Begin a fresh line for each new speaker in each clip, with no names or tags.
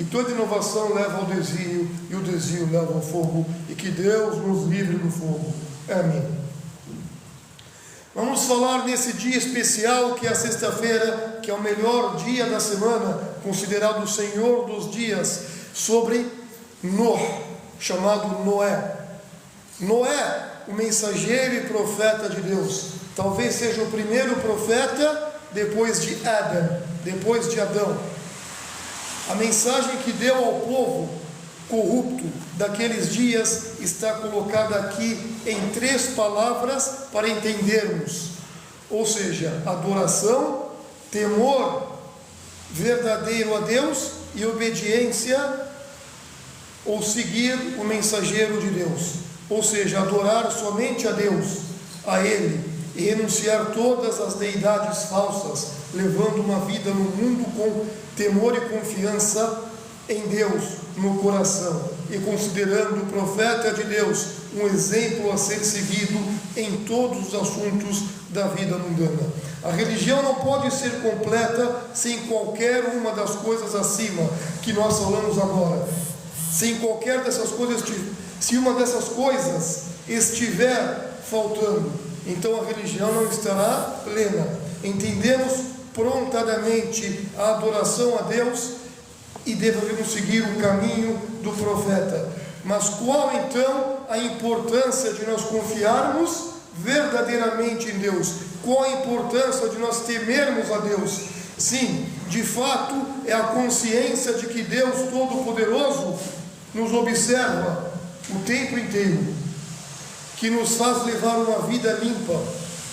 e toda inovação leva ao desvio, e o desvio leva ao fogo, e que Deus nos livre do fogo. Amém. Vamos falar nesse dia especial, que é a sexta-feira, que é o melhor dia da semana, considerado o Senhor dos dias, sobre Noé, chamado Noé. Noé, o mensageiro e profeta de Deus, talvez seja o primeiro profeta depois de Adão. A mensagem que deu ao povo corrupto daqueles dias está colocada aqui em 3 palavras para entendermos, ou seja, adoração, temor verdadeiro a Deus e obediência, ou seguir o mensageiro de Deus, ou seja, adorar somente a Deus, a Ele, e renunciar todas as deidades falsas, levando uma vida no mundo com temor e confiança em Deus no coração, e considerando o profeta de Deus um exemplo a ser seguido em todos os assuntos da vida mundana. A religião não pode ser completa sem qualquer uma das coisas acima que nós falamos agora. Sem qualquer dessas coisas, se uma dessas coisas estiver faltando, então a religião não estará plena. Entendemos prontamente a adoração a Deus e devemos seguir o caminho do profeta. Mas qual então a importância de nós confiarmos verdadeiramente em Deus? Qual a importância de nós temermos a Deus? Sim, de fato é a consciência de que Deus Todo-Poderoso nos observa o tempo inteiro, que nos faz levar uma vida limpa.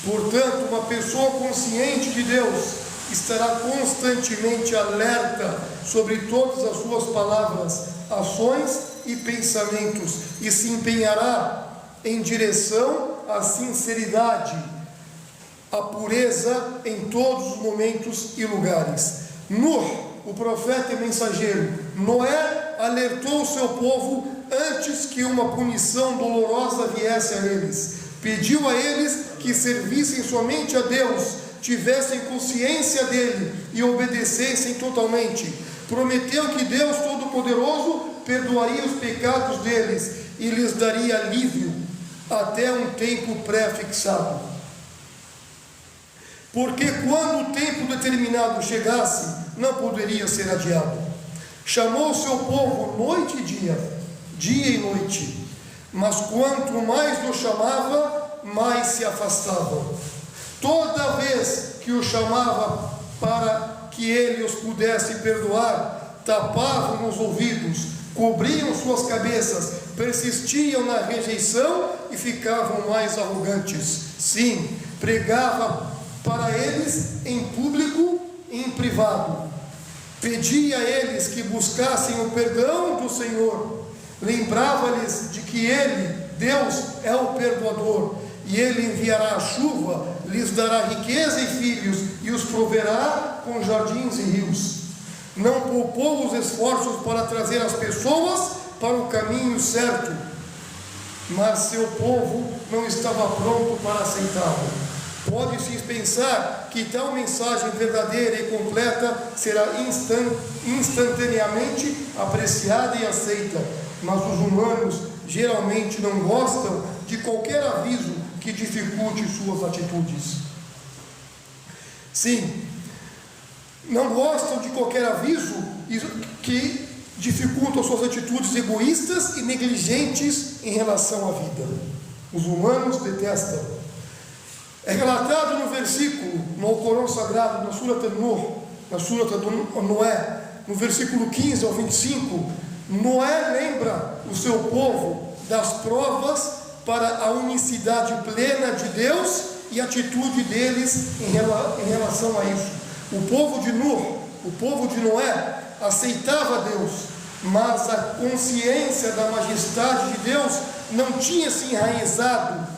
Portanto, uma pessoa consciente de Deus estará constantemente alerta sobre todas as suas palavras, ações e pensamentos, e se empenhará em direção à sinceridade, à pureza em todos os momentos e lugares. O profeta e mensageiro, Noé alertou o seu povo antes que uma punição dolorosa viesse a eles. Pediu a eles que servissem somente a Deus, tivessem consciência dele e obedecessem totalmente. Prometeu que Deus Todo-Poderoso perdoaria os pecados deles e lhes daria alívio até um tempo pré-fixado. Porque quando o tempo determinado chegasse, não poderia ser adiado. Chamou o seu povo noite e dia e noite, mas quanto mais o chamava, mais se afastavam. Toda vez que o chamava para que ele os pudesse perdoar, tapavam os ouvidos, cobriam suas cabeças, persistiam na rejeição e ficavam mais arrogantes. Sim, pregava para eles em público e em privado. Pedia a eles que buscassem o perdão do Senhor. Lembrava-lhes de que Ele, Deus, é o perdoador, e Ele enviará a chuva, lhes dará riqueza e filhos, e os proverá com jardins e rios. Não poupou os esforços para trazer as pessoas para o caminho certo, mas seu povo não estava pronto para aceitá-lo. Pode-se pensar que tal mensagem verdadeira e completa será instantaneamente apreciada e aceita, mas os humanos geralmente não gostam de qualquer aviso que dificulte suas atitudes. Sim, não gostam de qualquer aviso que dificulta suas atitudes egoístas e negligentes em relação à vida. Os humanos detestam. É relatado no versículo, no Alcorão Sagrado, na Surata Noé, no versículo 15 ao 25, Noé lembra o seu povo das provas para a unicidade plena de Deus e a atitude deles em relação a isso. O povo de Noé aceitava Deus, mas a consciência da majestade de Deus não tinha se enraizado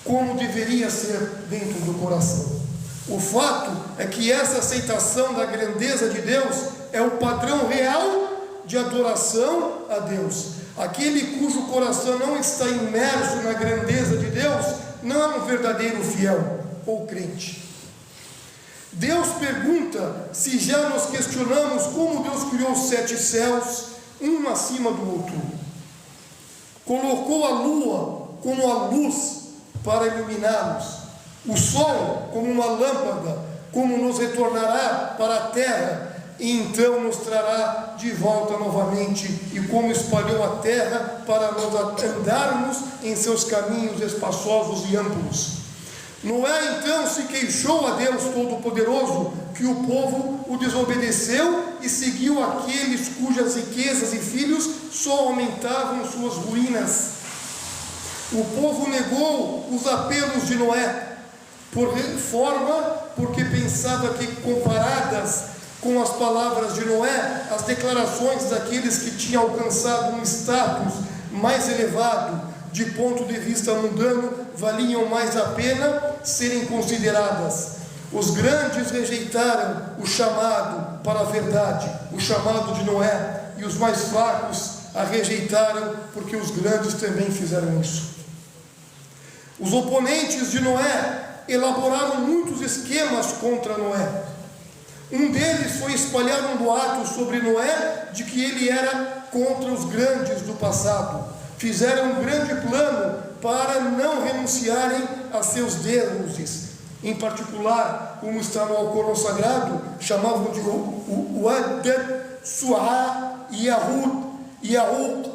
como deveria ser dentro do coração. O fato é que essa aceitação da grandeza de Deus é o padrão real de adoração a Deus. Aquele cujo coração não está imerso na grandeza de Deus não é um verdadeiro fiel ou crente. Deus pergunta se já nos questionamos como Deus criou os 7 céus, um acima do outro. Colocou a lua como a luz para iluminá-los, o sol como uma lâmpada, como nos retornará para a terra, e então nos trará de volta novamente, e como espalhou a terra para nós andarmos em seus caminhos espaçosos e amplos. Noé então se queixou a Deus Todo-Poderoso que o povo o desobedeceu e seguiu aqueles cujas riquezas e filhos só aumentavam suas ruínas. O povo negou os apelos de Noé, porque pensava que, comparadas com as palavras de Noé, as declarações daqueles que tinham alcançado um status mais elevado, de ponto de vista mundano, valiam mais a pena serem consideradas. Os grandes rejeitaram o chamado para a verdade, o chamado de Noé, e os mais fracos a rejeitaram, porque os grandes também fizeram isso. Os oponentes de Noé elaboraram muitos esquemas contra Noé. Um deles foi espalhar um boato sobre Noé de que ele era contra os grandes do passado. Fizeram um grande plano para não renunciarem a seus deuses. Em particular, como está no Alcorão Sagrado, chamavam de Wad, Su'a, Yahud,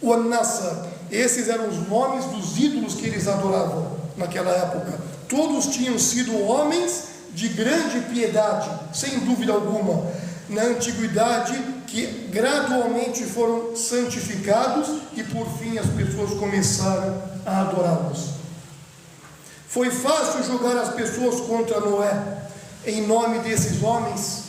An-Nasr. Esses eram os nomes dos ídolos que eles adoravam naquela época. Todos tinham sido homens de grande piedade, sem dúvida alguma, na antiguidade, que gradualmente foram santificados e por fim as pessoas começaram a adorá-los. Foi fácil julgar as pessoas contra Noé em nome desses homens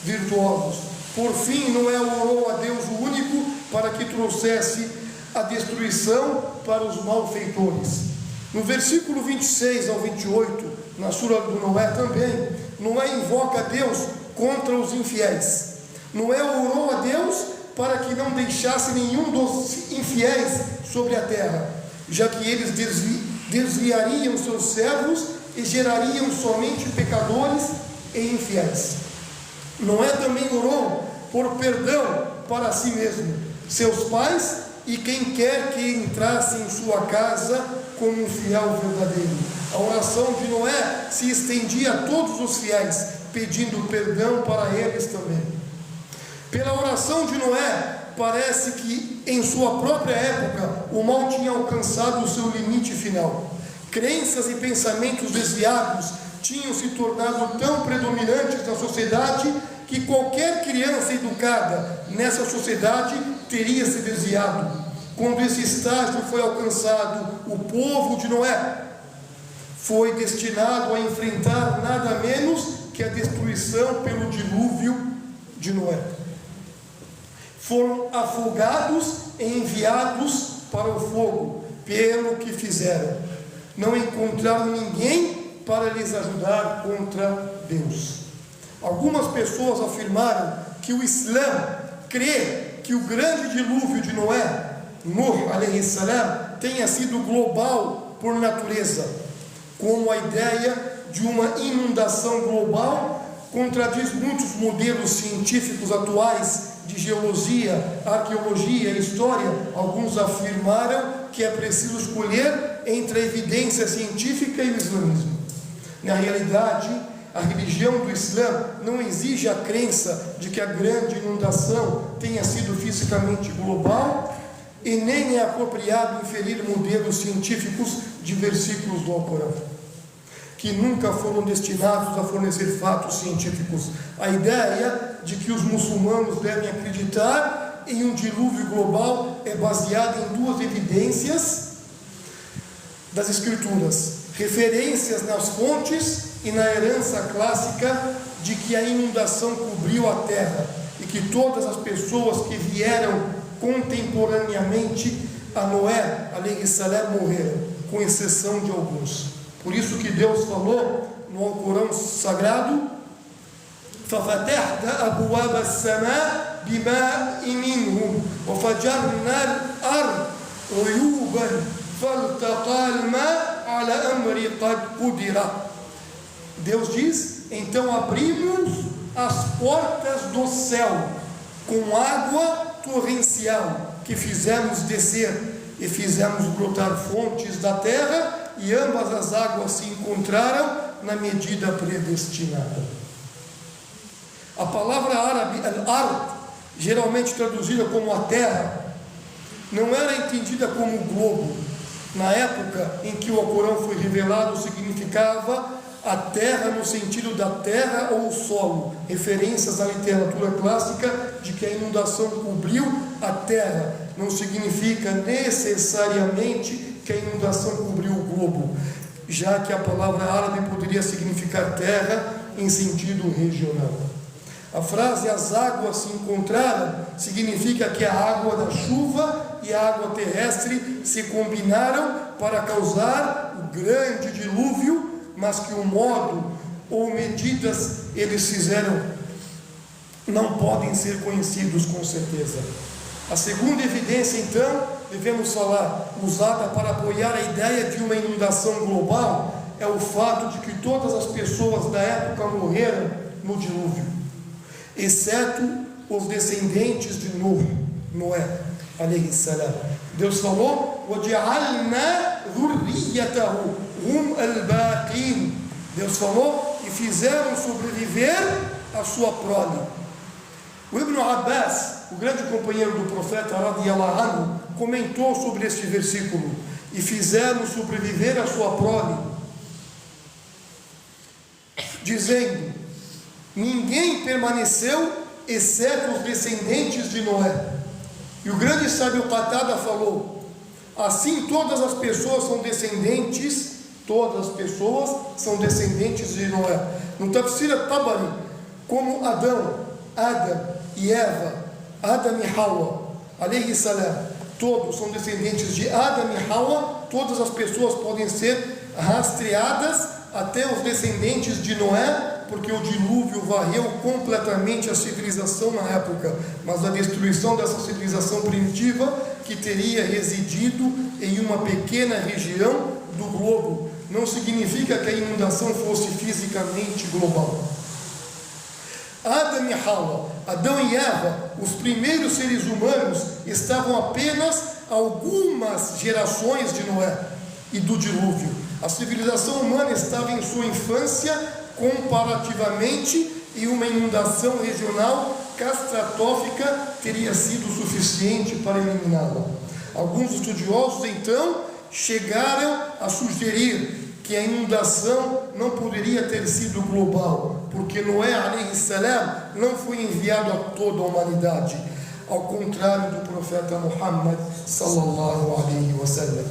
virtuosos. Por fim, Noé orou a Deus o único para que trouxesse a destruição para os malfeitores. No versículo 26 ao 28, na sura do Noé também, Noé invoca a Deus contra os infiéis. Noé orou a Deus para que não deixasse nenhum dos infiéis sobre a terra, já que eles desviariam seus servos e gerariam somente pecadores e infiéis. Noé também orou por perdão para si mesmo, seus pais e quem quer que entrasse em sua casa como um fiel verdadeiro. A oração de Noé se estendia a todos os fiéis, pedindo perdão para eles também. Pela oração de Noé, parece que em sua própria época o mal tinha alcançado o seu limite final. Crenças e pensamentos desviados tinham se tornado tão predominantes na sociedade que qualquer criança educada nessa sociedade teria se desviado. Quando esse estágio foi alcançado, o povo de Noé foi destinado a enfrentar nada menos que a destruição pelo dilúvio de Noé. Foram afogados e enviados para o fogo, pelo que fizeram. Não encontraram ninguém para lhes ajudar contra Deus. Algumas pessoas afirmaram que o Islã crê que o grande dilúvio de Noé, Nuh alayhi salam, tenha sido global por natureza, como a ideia de uma inundação global contradiz muitos modelos científicos atuais de geologia, arqueologia e história. Alguns afirmaram que é preciso escolher entre a evidência científica e o islamismo. Na realidade, a religião do Islã não exige a crença de que a grande inundação tenha sido fisicamente global e nem é apropriado inferir modelos científicos de versículos do Alcorão, que nunca foram destinados a fornecer fatos científicos. A ideia de que os muçulmanos devem acreditar em um dilúvio global é baseada em duas evidências das Escrituras: referências nas fontes e na herança clássica de que a inundação cobriu a terra e que todas as pessoas que vieram contemporaneamente a Noé alayhi salam morreram, com exceção de alguns. Por isso que Deus falou no Alcorão Sagrado: فَفَتَحْنَا أَبْوَابَ السَّمَاءِ بِمَاءٍ مِّنْهُ وَفَجَّرْنَا الْأَرْضَ عُيُوبًا فَالْتَقَى الْمَاءُ عَلَى أَمْرٍ قَدْ قُدِرَ. Deus diz então abrimos as portas do céu com água torrencial, que fizemos descer e fizemos brotar fontes da terra, e ambas as águas se encontraram na medida predestinada. A palavra árabe, al-ard, geralmente traduzida como a terra, não era entendida como globo. Na época em que o Alcorão foi revelado, significava a terra no sentido da terra ou solo, referências à literatura clássica de que a inundação cobriu a terra. Não significa necessariamente que a inundação cobriu o globo, já que a palavra árabe poderia significar terra em sentido regional. A frase "as águas se encontraram" significa que a água da chuva e a água terrestre se combinaram para causar o grande dilúvio, mas que o modo ou medidas eles fizeram não podem ser conhecidos com certeza. A segunda evidência, então, devemos falar, usada para apoiar a ideia de uma inundação global, é o fato de que todas as pessoas da época morreram no dilúvio, exceto os descendentes de Noé, alayhi salam. Deus falou: وَجَعَلْنَا ذُرِّيَّتَهُ هُمْ الْبَاقِينَ. Deus falou e fizeram sobreviver a sua prole. O Ibn Abbas, o grande companheiro do profeta radiyallahu anhu, comentou sobre este versículo: e fizeram sobreviver a sua prole, dizendo: ninguém permaneceu exceto os descendentes de Noé. E o grande sábio Qatada falou: assim todas as pessoas são descendentes de Noé. No Tafsir al-Tabari, como Adão e Eva, Adam e Hawa, alayhi salam, todos são descendentes de Adam e Hawa, todas as pessoas podem ser rastreadas até os descendentes de Noé, porque o dilúvio varreu completamente a civilização na época, mas a destruição dessa civilização primitiva, que teria residido em uma pequena região do globo, não significa que a inundação fosse fisicamente global. Adam e Hawa, Adão e Eva, os primeiros seres humanos, estavam apenas algumas gerações de Noé e do dilúvio. A civilização humana estava em sua infância comparativamente, e uma inundação regional catastrófica teria sido suficiente para eliminá-la. Alguns estudiosos então chegaram a sugerir que a inundação não poderia ter sido global, porque Noé alayhi salam não foi enviado a toda a humanidade, ao contrário do profeta Muhammad sallallahu alaihi wasallam.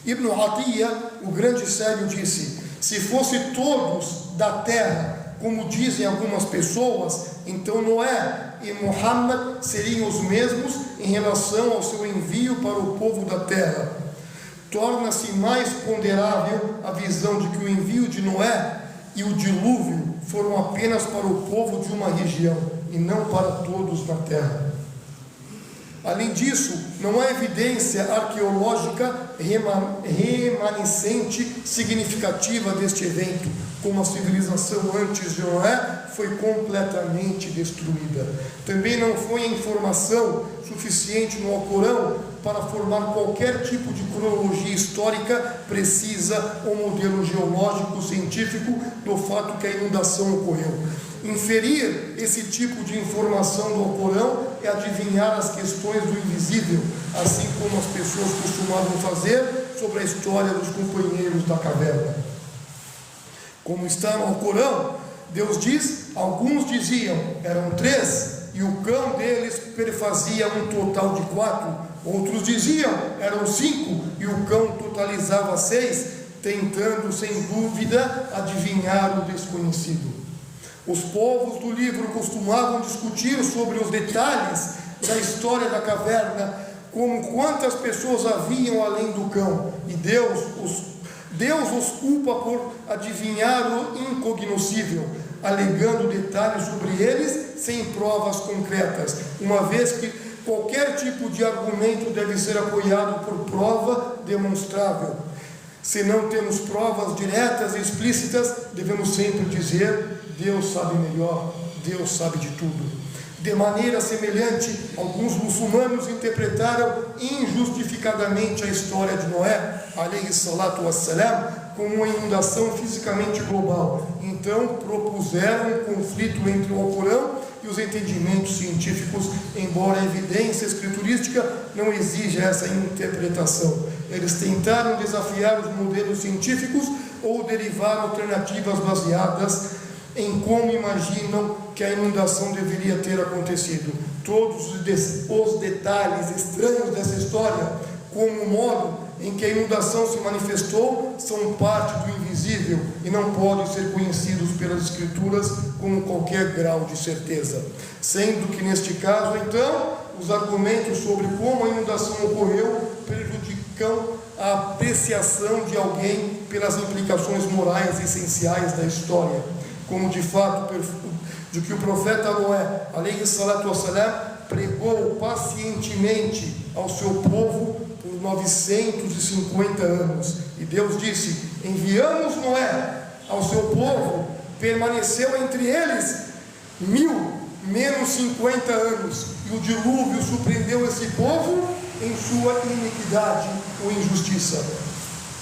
Ibn Atiyya, o grande sábio, disse: se fosse todos da terra, como dizem algumas pessoas, então Noé e Muhammad seriam os mesmos em relação ao seu envio para o povo da terra. Torna-se mais ponderável a visão de que o envio de Noé e o dilúvio foram apenas para o povo de uma região e não para todos na terra. Além disso, não há evidência arqueológica remanescente significativa deste evento, como a civilização antes de Noé foi completamente destruída. Também não foi informação suficiente no Alcorão para formar qualquer tipo de cronologia histórica precisa ou modelo geológico científico do fato que a inundação ocorreu. Inferir esse tipo de informação do Alcorão é adivinhar as questões do invisível, assim como as pessoas costumavam fazer sobre a história dos companheiros da caverna. Como está no Alcorão, Deus diz: alguns diziam eram 3 e o cão deles perfazia um total de 4. Outros diziam eram 5 e o cão totalizava 6, tentando sem dúvida adivinhar o desconhecido. Os povos do livro costumavam discutir sobre os detalhes da história da caverna, como quantas pessoas haviam além do cão, e Deus os culpa por adivinhar o incognoscível, alegando detalhes sobre eles sem provas concretas, uma vez que qualquer tipo de argumento deve ser apoiado por prova demonstrável. Se não temos provas diretas e explícitas, devemos sempre dizer: Deus sabe melhor, Deus sabe de tudo. De maneira semelhante, alguns muçulmanos interpretaram injustificadamente a história de Noé, alayhi salatu wassalam, como uma inundação fisicamente global. Então propuseram um conflito entre o Alcorão e os entendimentos científicos, embora a evidência escriturística não exija essa interpretação. Eles tentaram desafiar os modelos científicos ou derivar alternativas baseadas em como imaginam que a inundação deveria ter acontecido. Todos os detalhes estranhos dessa história, como o modo em que a inundação se manifestou, são parte do invisível e não podem ser conhecidos pelas escrituras com qualquer grau de certeza. Sendo que neste caso, então, os argumentos sobre como a inundação ocorreu prejudicam a apreciação de alguém pelas implicações morais essenciais da história, como de fato de que o profeta Noé, alayhi salatu wassalam, pregou pacientemente ao seu povo por 950 anos. E Deus disse: enviamos Noé ao seu povo, permaneceu entre eles 1000 menos 50 anos, e o dilúvio surpreendeu esse povo em sua iniquidade ou injustiça.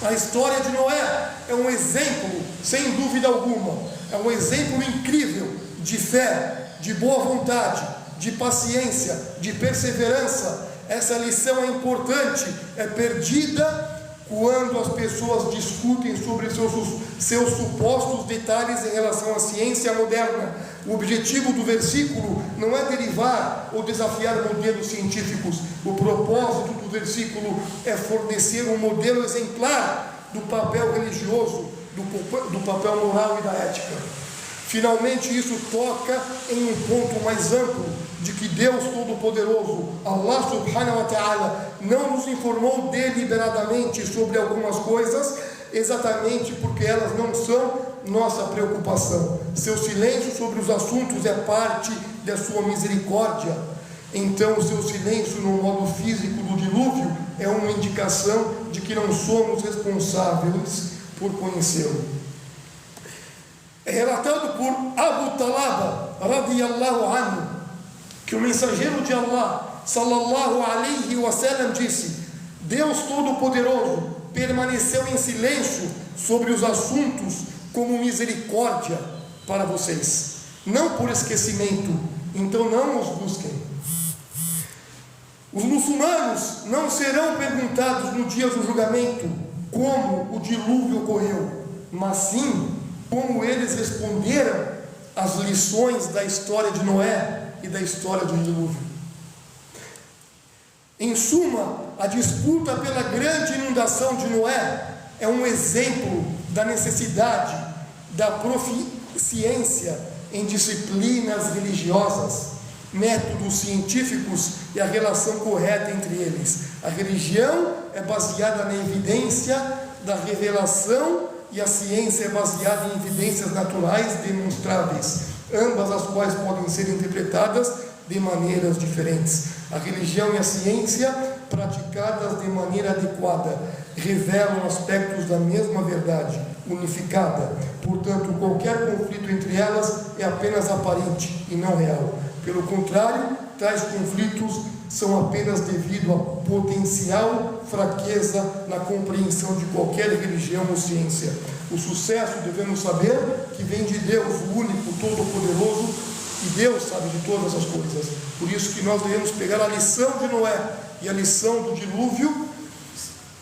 A história de Noé é um exemplo, sem dúvida alguma, é um exemplo incrível de fé, de boa vontade, de paciência, de perseverança. Essa lição é importante, é perdida quando as pessoas discutem sobre seus supostos detalhes em relação à ciência moderna. O objetivo do versículo não é derivar ou desafiar modelos científicos. O propósito do versículo é fornecer um modelo exemplar do papel religioso, do papel moral e da ética. Finalmente, isso toca em um ponto mais amplo, de que Deus Todo-Poderoso, Allah Subhanahu wa Ta'ala, não nos informou deliberadamente sobre algumas coisas, exatamente porque elas não são nossa preocupação. Seu silêncio sobre os assuntos é parte da sua misericórdia. Então, o seu silêncio no modo físico do dilúvio é uma indicação de que não somos responsáveis por conhecê-lo. É relatado por Abu Talaba, radiyallahu anhu, que o mensageiro de Allah, sallallahu alaihi wasallam, disse: Deus Todo-Poderoso permaneceu em silêncio sobre os assuntos como misericórdia para vocês, não por esquecimento, então não os busquem. Os muçulmanos não serão perguntados no dia do julgamento como o dilúvio ocorreu, mas sim como eles responderam às lições da história de Noé e da história do dilúvio. Em suma, a disputa pela grande inundação de Noé é um exemplo da necessidade da proficiência em disciplinas religiosas, métodos científicos e a relação correta entre eles. A religião é baseada na evidência da revelação e a ciência é baseada em evidências naturais demonstráveis, ambas as quais podem ser interpretadas de maneiras diferentes. A religião e a ciência, praticadas de maneira adequada, revelam aspectos da mesma verdade, unificada. Portanto, qualquer conflito entre elas é apenas aparente e não real. Pelo contrário, tais conflitos são apenas devido à potencial fraqueza na compreensão de qualquer religião ou ciência. O sucesso, devemos saber, que vem de Deus, o único, todo-poderoso, e Deus sabe de todas as coisas. Por isso que nós devemos pegar a lição de Noé e a lição do dilúvio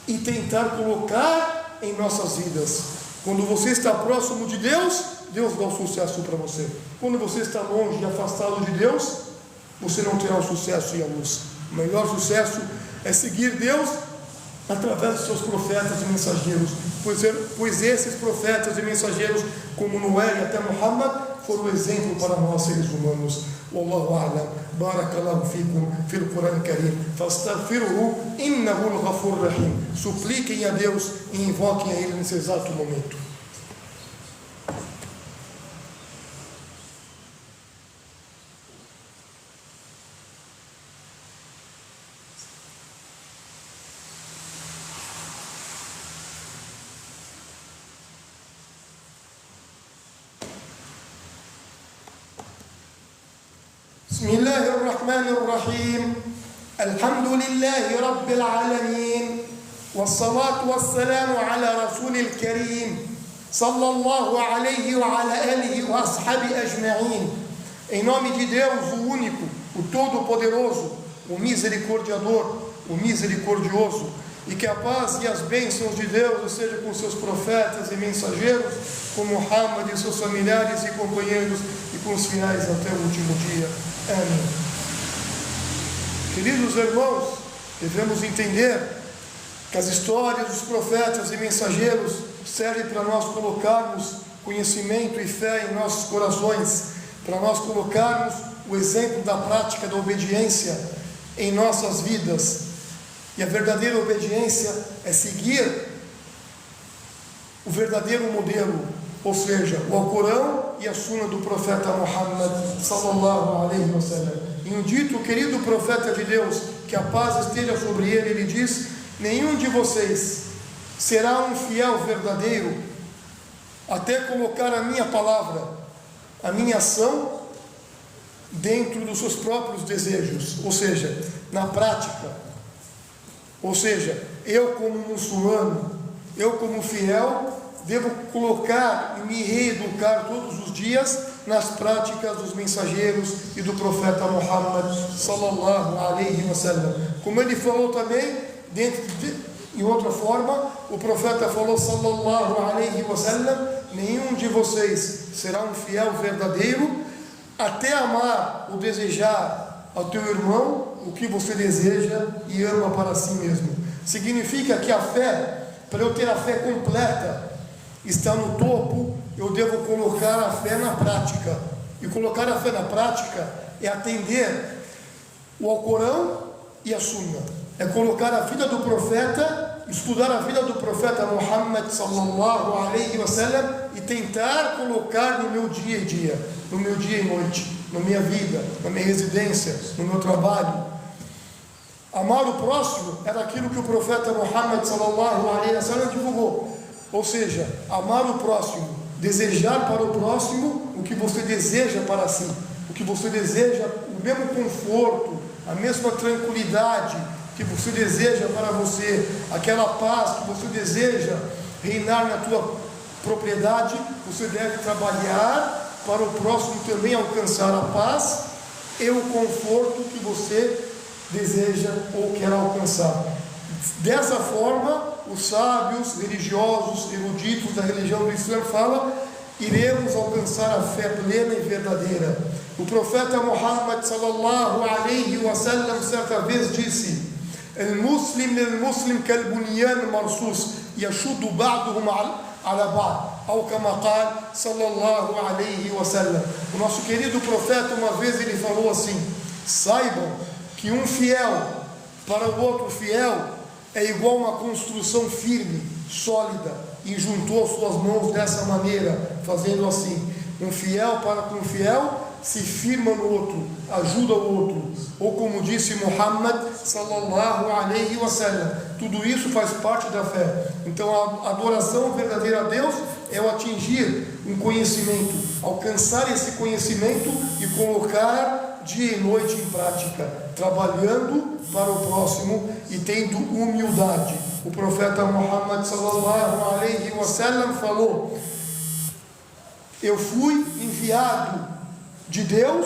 e tentar colocar em nossas vidas. Quando você está próximo de Deus, Deus dá o sucesso para você. Quando você está longe e afastado de Deus, você não terá o sucesso e a luz. O melhor sucesso é seguir Deus através dos seus profetas e mensageiros, pois esses profetas e mensageiros, como Noé e até Muhammad, foram exemplo para nós seres humanos. Wallahu a'lam. Barakallahu fikum fil Quran Karim. Fastaghfiruhu innahu al-ghafur rahim. Supliquem a Deus e invoquem a Ele nesse exato momento. Bismillahirrahmanirrahim. Alhamdulillahi Rabbil Alamin. Wassalatu wassalamu ala Rasulil Karim. Sallallahu alayhi wa ala alihi wa ashabi ajma'in. Em nome de Deus, o único, o Todo-Poderoso, o Misericordiador, o Misericordioso, e que a paz e as bênçãos de Deus sejam com seus profetas e mensageiros, com Muhammad e seus familiares e companheiros, e com os fiéis até o último dia. Amém. Queridos irmãos, devemos entender que as histórias dos profetas e mensageiros servem para nós colocarmos conhecimento e fé em nossos corações, para nós colocarmos o exemplo da prática da obediência em nossas vidas. E a verdadeira obediência é seguir o verdadeiro modelo, ou seja, o Alcorão e a Sunna do profeta Muhammad sallallahu alaihi wasallam. Em um dito, o querido profeta de Deus, que a paz esteja sobre ele diz: nenhum de vocês será um fiel verdadeiro até colocar a minha palavra, a minha ação dentro dos seus próprios desejos, ou seja, na prática. Ou seja, eu como muçulmano, eu como fiel, devo colocar e me reeducar todos os dias nas práticas dos mensageiros e do profeta Muhammad sallallahu alaihi wasallam. Como ele falou também, em outra forma, o profeta falou sallallahu alaihi wasallam: nenhum de vocês será um fiel verdadeiro até amar ou desejar ao teu irmão o que você deseja e ama para si mesmo. Significa que a fé, para eu ter a fé completa, está no topo, eu devo colocar a fé na prática. E colocar a fé na prática é atender o Alcorão e a Sunna. É colocar a vida do profeta, estudar a vida do profeta Muhammad sallallahu alaihi wasallam e tentar colocar no meu dia a dia, no meu dia e noite, na minha vida, na minha residência, no meu trabalho. Amar o próximo era aquilo que o profeta Muhammad sallallahu alaihi wasallam divulgou. Ou seja, amar o próximo, desejar para o próximo o que você deseja para si, o que você deseja, o mesmo conforto, a mesma tranquilidade que você deseja para você, aquela paz que você deseja reinar na tua propriedade. Você deve trabalhar para o próximo também alcançar a paz e o conforto que você deseja ou quer alcançar. Dessa forma, os sábios, religiosos, eruditos da religião do Islã falam: iremos alcançar a fé plena e verdadeira. O profeta Muhammad sallallahu alaihi wasallam certa vez disse: المسلم كالبنيان المرصوص يشد بعضهم على بعض أو كما قال صلى الله عليه وسلم. O nosso querido profeta, uma vez ele falou assim: saibam que um fiel para o outro fiel é igual uma construção firme, sólida, e juntou suas mãos dessa maneira, fazendo assim. Um fiel para com um fiel se firma no outro, ajuda o outro, ou como disse Muhammad sallallahu alaihi wasallam, tudo isso faz parte da fé. Então a adoração verdadeira a Deus é o atingir um conhecimento, alcançar esse conhecimento e colocar dia e noite em prática, trabalhando para o próximo e tendo humildade. O profeta Muhammad sallallahu alaihi wasallam falou: eu fui enviado de Deus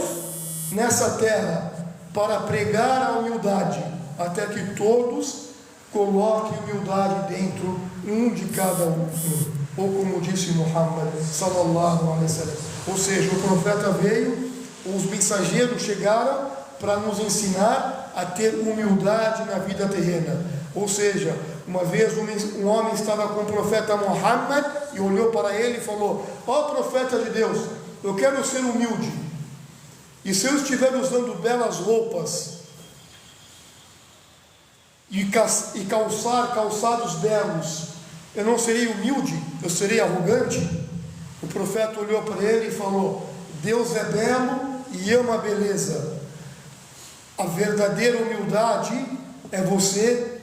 nessa terra para pregar a humildade, até que todos coloquem humildade dentro, um de cada um, ou como disse Muhammad sallallahu alaihi wasallam. Ou seja, o profeta veio, os mensageiros chegaram para nos ensinar a ter humildade na vida terrena. Ou seja, uma vez um homem estava com o profeta Muhammad e olhou para ele e falou: ó profeta de Deus, eu quero ser humilde, e se eu estiver usando belas roupas e calçar calçados belos, eu não serei humilde, eu serei arrogante? O profeta olhou para ele e falou: Deus é belo e ama a beleza. A verdadeira humildade é você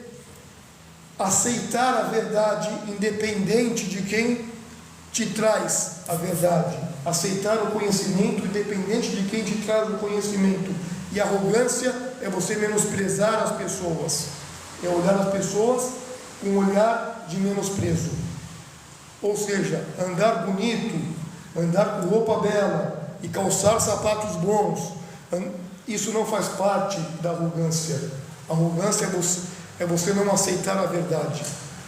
aceitar a verdade independente de quem te traz a verdade. aceitar o conhecimento independente de quem te traz o conhecimento. E arrogância é você menosprezar as pessoas, é olhar as pessoas com um olhar de menosprezo. Ou seja, andar bonito, andar com roupa bela e calçar sapatos bons, isso não faz parte da arrogância. A arrogância é você não aceitar a verdade.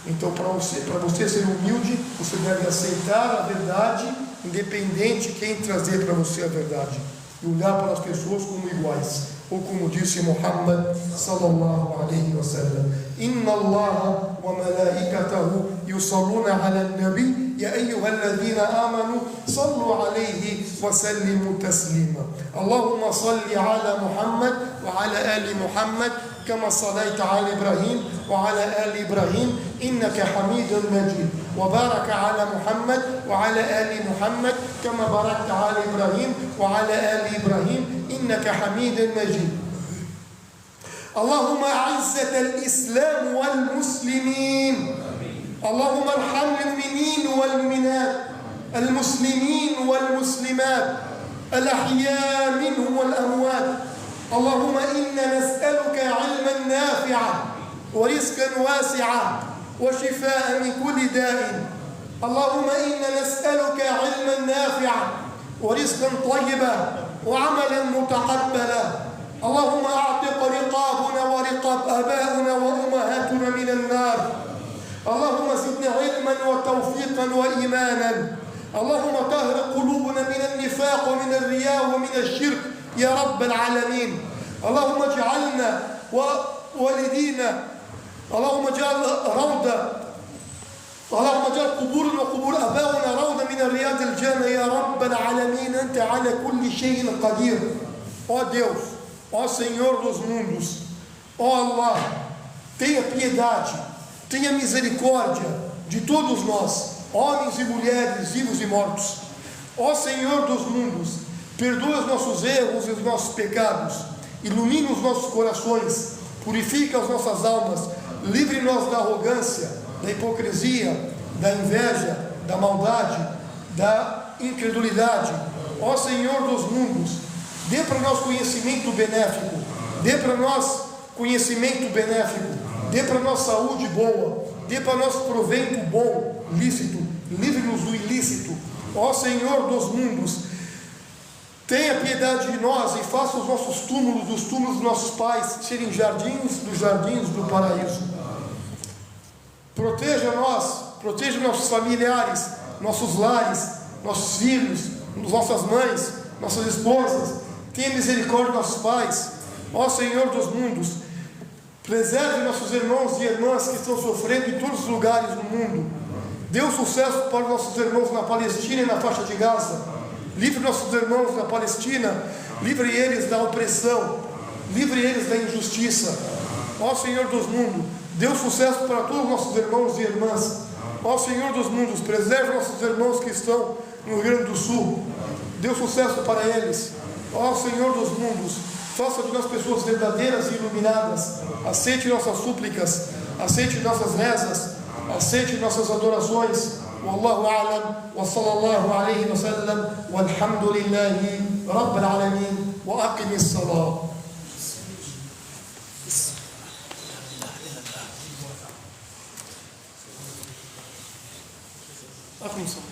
Então, para você ser humilde, você deve aceitar a verdade, independente de quem trazer para você a verdade, e olhar para as pessoas como iguais, ou como disse Muhammad sallallahu alaihi wa sallam: Inna Allah wa malaikatahu yusalluna ala nabi ya ayyuhalladhina amanu sallu alayhi wa sallimu taslima. Allahumma salli ala Muhammad wa ala ali Muhammad كما صليت على إبراهيم وعلى آل إبراهيم إنك حميد مجيد وبارك على محمد وعلى آل محمد كما باركت على إبراهيم وعلى آل إبراهيم إنك حميد مجيد. اللهم أعز الإسلام والمسلمين. اللهم ارحم المؤمنين والمؤمنات، المسلمين والمسلمات، الأحياء منهم والأموات. اللهم إنا نسألك علما نافعا ورزقا واسعا وشفاء من كل داء. اللهم إنا نسألك علما نافعا ورزقا طيبا وعملا متقبلا. اللهم أعتق رقابنا ورقاب آبائنا وأمهاتنا من النار. اللهم زدنا علما وتوفيقا وإيمانا. اللهم طهر قلوبنا من النفاق ومن الرياء ومن الشرك يا رب العالمين. اللهم اجعلنا ووالدينا، اللهم اجعل روضة، اللهم اجعل قبورنا وقبور أبائنا روضة من رياض الجنة يا رب العالمين. أنت على كل شيء قدير. Ó Deus, ó Senhor dos mundos, ó Allah, tenha piedade, tenha misericórdia de todos nós, homens e mulheres, vivos e mortos. Ó Senhor dos mundos, perdoa os nossos erros e os nossos pecados, ilumina os nossos corações, purifica as nossas almas, livre-nos da arrogância, da hipocrisia, da inveja, da maldade, da incredulidade. Ó Senhor dos mundos, dê para nós conhecimento benéfico, dê para nós conhecimento benéfico, dê para nós saúde boa, dê para nós proveito bom, lícito, livre-nos do ilícito. Ó Senhor dos mundos, tenha piedade de nós e faça os nossos túmulos, os túmulos dos nossos pais, serem jardins dos jardins do paraíso. Proteja nós, proteja nossos familiares, nossos lares, nossos filhos, nossas mães, nossas esposas. Tenha misericórdia dos nossos pais. Ó Senhor dos mundos, preserve nossos irmãos e irmãs que estão sofrendo em todos os lugares do mundo. Dê um sucesso para os nossos irmãos na Palestina e na faixa de Gaza. Livre nossos irmãos na Palestina, livre eles da opressão, livre eles da injustiça. Ó Senhor dos mundos, dê um sucesso para todos os nossos irmãos e irmãs. Ó Senhor dos mundos, preserve nossos irmãos que estão no Rio Grande do Sul. Dê um sucesso para eles. Ó Senhor dos mundos, faça de nós pessoas verdadeiras e iluminadas. Aceite nossas súplicas, aceite nossas rezas, aceite nossas adorações. والله أعلم وصلى الله عليه وسلم والحمد لله رب العالمين وأقم الصلاة. أقم الصلاة.